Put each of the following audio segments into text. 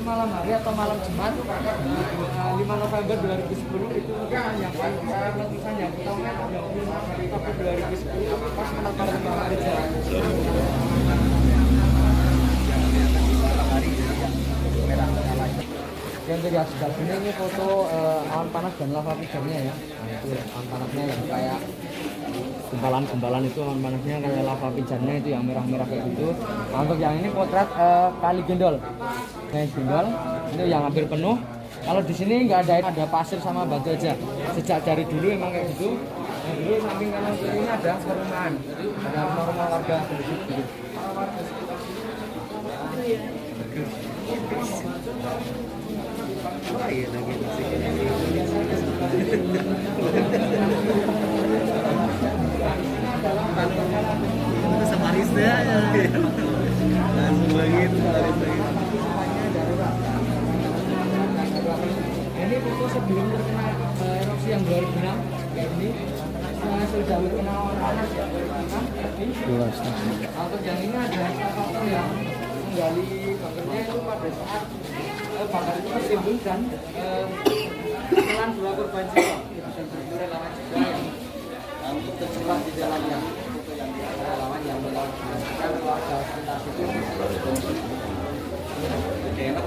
malam hari atau malam Jumat 5 November 2010 itu letusan yang pertama Oktober 2010 pas penangkapan Bang Arja. Yang tadi sebelah sini ini foto awan panas dan lava pijarnya ya. Nah, itu awan panasnya yang kayak gumpalan-gumpalan itu, awan panasnya kayak lava pijarnya itu yang merah-merah kayak gitu. Nah, untuk yang ini potret Kali Gendol. Kali Gendol itu yang hampir penuh. Kalau di sini nggak ada pasir sama batu aja. Sejak dari dulu emang kayak gitu. Nah, dulu samping kanan kiri ini ada perumahan, ada rumah-rumah warga penduduk gitu. Oh iya lagi sama Arista ya. Langsung begitu Ini foto sebelum terkena erupsi yang 2006 kayak ini. Sudah terkena awan panas ya 2006. Untuk yang ini ada ekskavator yang menggali bakarnya itu pada saat bakar itu menimbulkan kesalahan 2 korban jiwa dan berbeda relawan juga yang untuk terjebak di dalamnya. Itu yang relawan yang melakukan warga sekitar situ. Enak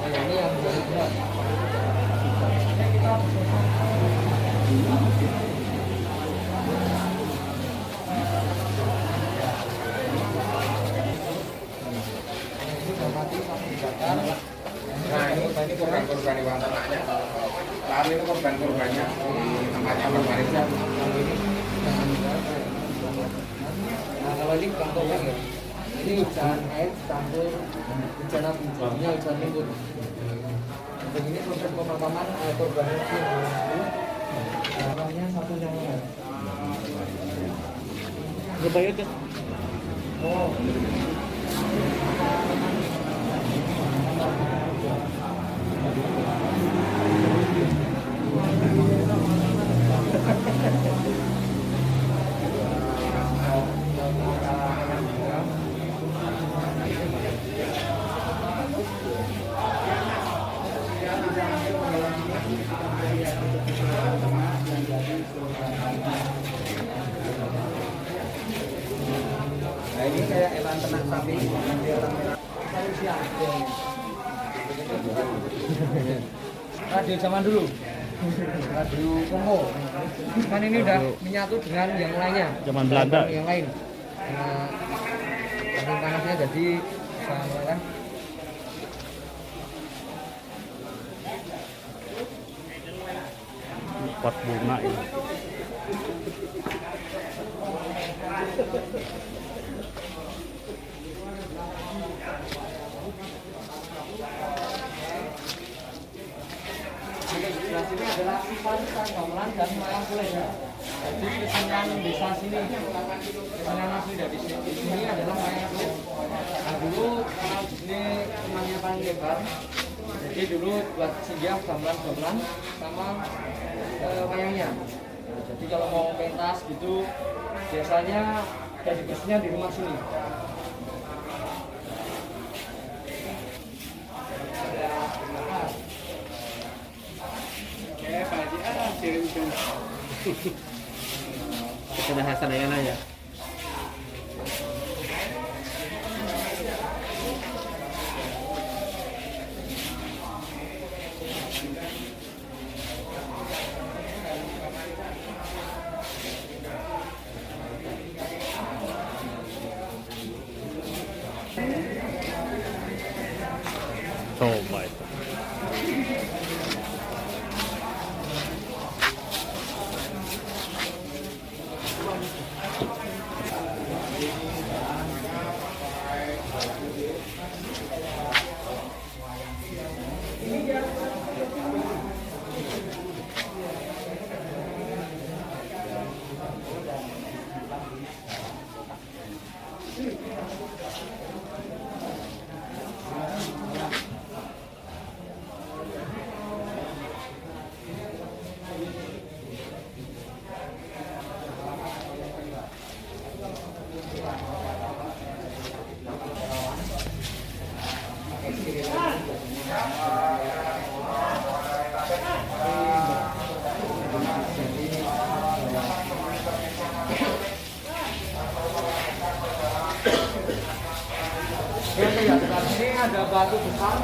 ini yang benar. Nah ini korban-korban Iwan anaknya. Lalu ini korban-korbannya tempatnya korban itu. Nah kalau ini bukan korban ya. Ini hujan air campur bencana hujannya hujan lumpur. Untuk ini proses pemakaman korban itu namanya satu yang lain. Berbayar kan? Oh. Nah ini kayak elang ternak sapi. Radio zaman dulu. Radio Kongo. Kan ini udah menyatu dengan yang lainnya. Zaman Belanda. Yang lain. Angin panasnya jadi sama kan. Pot bunga ini. Sebelah sini adalah Sifan, Gamelan dan Mayang Kulen. Jadi kesenian desa sini, kesenian asli dari sini. Di sini adalah Mayang Kulen. Nah dulu kalau di sini rumahnya paling lebar. Jadi dulu buat singgah gamelan sama wayangnya. Nah, jadi kalau mau pentas gitu biasanya edukasinya di rumah sini. Kita Hasan Ayana ya. Coba itu. Ini ada batu besar.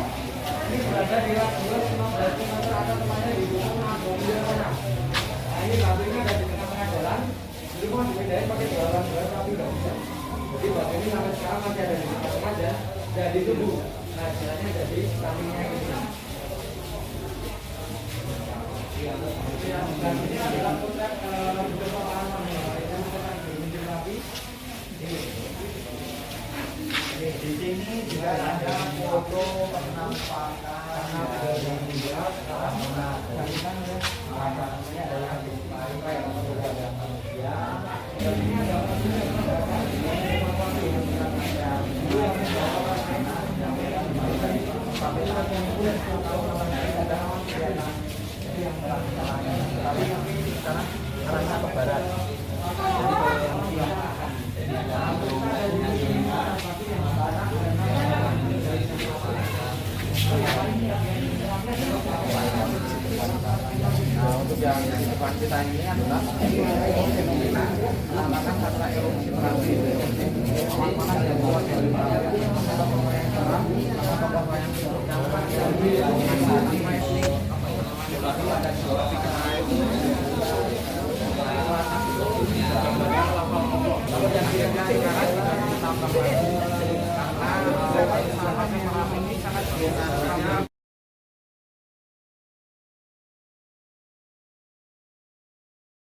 Ini berada di radius 16 km ada tempatnya di Gunung Agung. Nah, ini batu ini ada di tengah-tengah jalan. Jadi mau dipindahin pakai jalan tapi nggak bisa. Jadi batu ini sampai sekarang masih ada di tengah-tengah aja. Jadi tubuh. Nah, jalannya jadi sampingnya ini. Dan ini adalah konsep beberapa halaman yang merupakan gunung api. Di sini juga ada foto penampakan yang dibuat karena ini adalah yang berbeda manusia. Dan ini adalah arahnya ke barat. Jadi kalau yang untuk yang di depan kita ini adalah fenomena penambakan karena erupsi Merapi. Awan panas yang keluar dari Merapi atau yang terang atau bawah yang ada geologi kalau yang kira-kira sekarang kita tambah lagi karena Merapi ini sangat biasa.